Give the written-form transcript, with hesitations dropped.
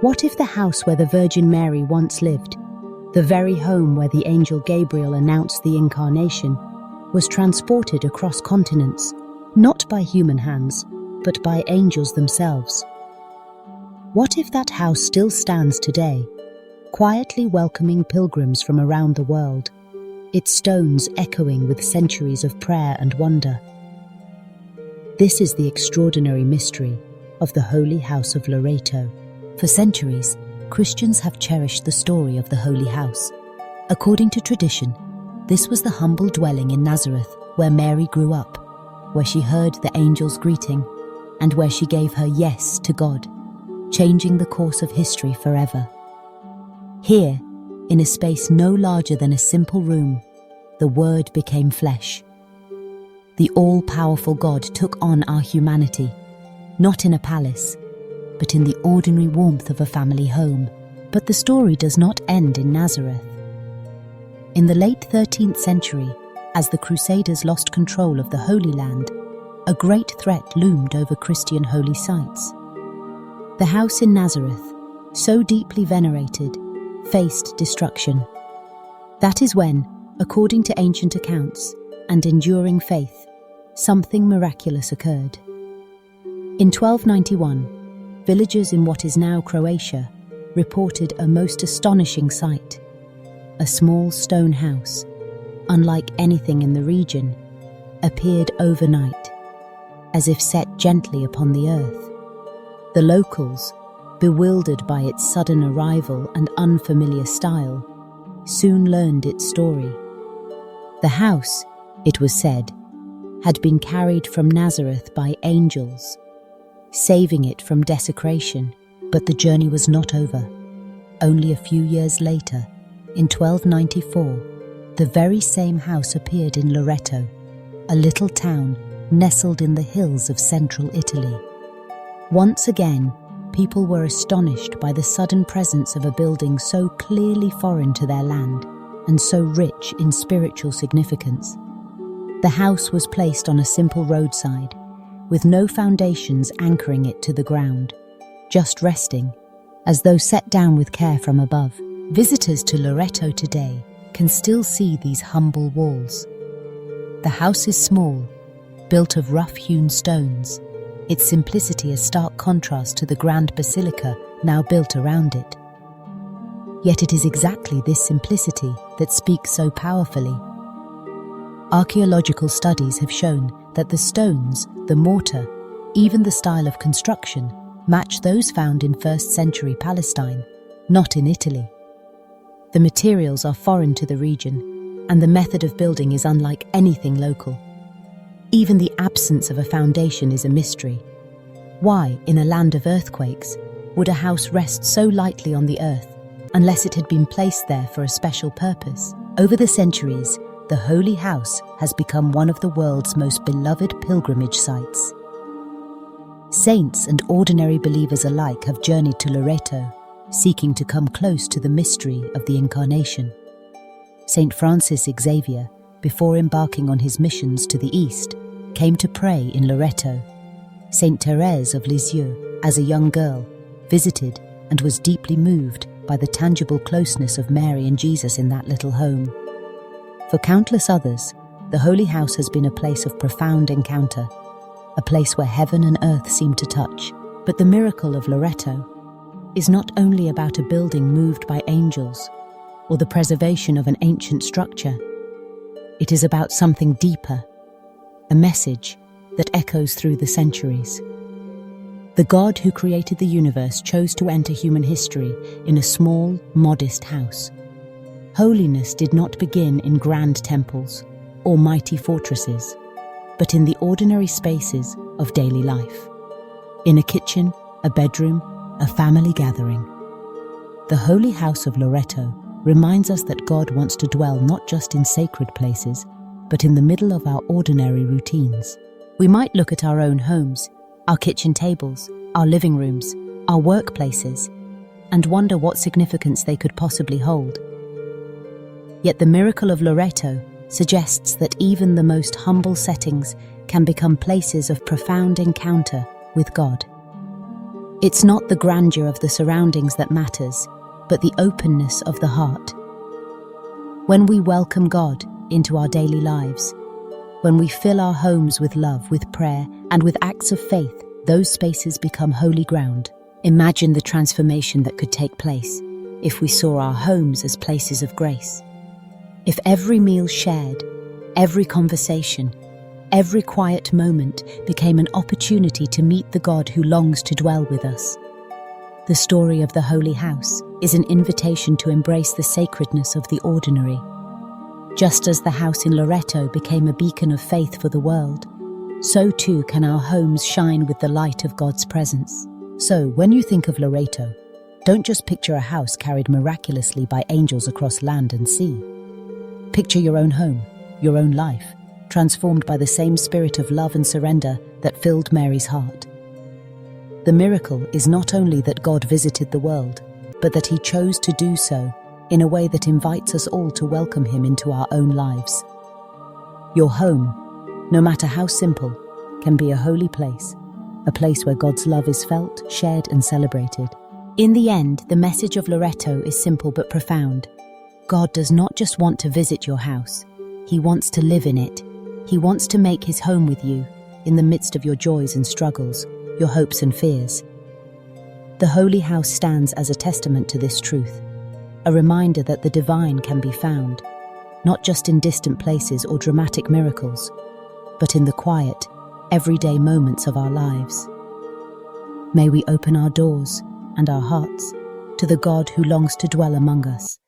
What if the house where the Virgin Mary once lived, the very home where the angel Gabriel announced the Incarnation, was transported across continents, not by human hands, but by angels themselves? What if that house still stands today, quietly welcoming pilgrims from around the world, its stones echoing with centuries of prayer and wonder? This is the extraordinary mystery of the Holy House of Loreto. For centuries, Christians have cherished the story of the Holy House. According to tradition, this was the humble dwelling in Nazareth where Mary grew up, where she heard the angel's greeting, and where she gave her yes to God, changing the course of history forever. Here, in a space no larger than a simple room, the Word became flesh. The all-powerful God took on our humanity, not in a palace, but in the ordinary warmth of a family home. But the story does not end in Nazareth. In the late 13th century, as the Crusaders lost control of the Holy Land, a great threat loomed over Christian holy sites. The house in Nazareth, so deeply venerated, faced destruction. That is when, according to ancient accounts and enduring faith, something miraculous occurred. In 1291, villagers in what is now Croatia reported a most astonishing sight. A small stone house, unlike anything in the region, appeared overnight, as if set gently upon the earth. The locals, bewildered by its sudden arrival and unfamiliar style, soon learned its story. The house, it was said, had been carried from Nazareth by angels, saving it from desecration. But the journey was not over. Only a few years later, in 1294, the very same house appeared in Loreto, a little town nestled in the hills of central Italy. Once again, people were astonished by the sudden presence of a building so clearly foreign to their land and so rich in spiritual significance. The house was placed on a simple roadside, with no foundations anchoring it to the ground, just resting, as though set down with care from above. Visitors to Loreto today can still see these humble walls. The house is small, built of rough-hewn stones, its simplicity a stark contrast to the grand basilica now built around it. Yet it is exactly this simplicity that speaks so powerfully. Archaeological studies have shown that the stones, the mortar, even the style of construction, match those found in 1st century Palestine, not in Italy. The materials are foreign to the region, and the method of building is unlike anything local. Even the absence of a foundation is a mystery. Why, in a land of earthquakes, would a house rest so lightly on the earth, unless it had been placed there for a special purpose? Over the centuries, the Holy House has become one of the world's most beloved pilgrimage sites. Saints and ordinary believers alike have journeyed to Loreto, seeking to come close to the mystery of the Incarnation. Saint Francis Xavier, before embarking on his missions to the East, came to pray in Loreto. Saint Thérèse of Lisieux, as a young girl, visited and was deeply moved by the tangible closeness of Mary and Jesus in that little home. For countless others, the Holy House has been a place of profound encounter, a place where heaven and earth seem to touch. But the miracle of Loreto is not only about a building moved by angels or the preservation of an ancient structure. It is about something deeper, a message that echoes through the centuries. The God who created the universe chose to enter human history in a small, modest house. Holiness did not begin in grand temples or mighty fortresses, but in the ordinary spaces of daily life. In a kitchen, a bedroom, a family gathering. The Holy House of Loreto reminds us that God wants to dwell not just in sacred places, but in the middle of our ordinary routines. We might look at our own homes, our kitchen tables, our living rooms, our workplaces, and wonder what significance they could possibly hold. Yet the miracle of Loreto suggests that even the most humble settings can become places of profound encounter with God. It's not the grandeur of the surroundings that matters, but the openness of the heart. When we welcome God into our daily lives, when we fill our homes with love, with prayer, and with acts of faith, those spaces become holy ground. Imagine the transformation that could take place if we saw our homes as places of grace. If every meal shared, every conversation, every quiet moment became an opportunity to meet the God who longs to dwell with us. The story of the Holy House is an invitation to embrace the sacredness of the ordinary. Just as the house in Loreto became a beacon of faith for the world, so too can our homes shine with the light of God's presence. So, when you think of Loreto, don't just picture a house carried miraculously by angels across land and sea. Picture your own home, your own life, transformed by the same spirit of love and surrender that filled Mary's heart. The miracle is not only that God visited the world, but that he chose to do so in a way that invites us all to welcome him into our own lives. Your home, no matter how simple, can be a holy place, a place where God's love is felt, shared, and celebrated. In the end, the message of Loreto is simple but profound. God does not just want to visit your house, he wants to live in it. He wants to make his home with you, in the midst of your joys and struggles, your hopes and fears. The Holy House stands as a testament to this truth, a reminder that the divine can be found, not just in distant places or dramatic miracles, but in the quiet, everyday moments of our lives. May we open our doors and our hearts to the God who longs to dwell among us.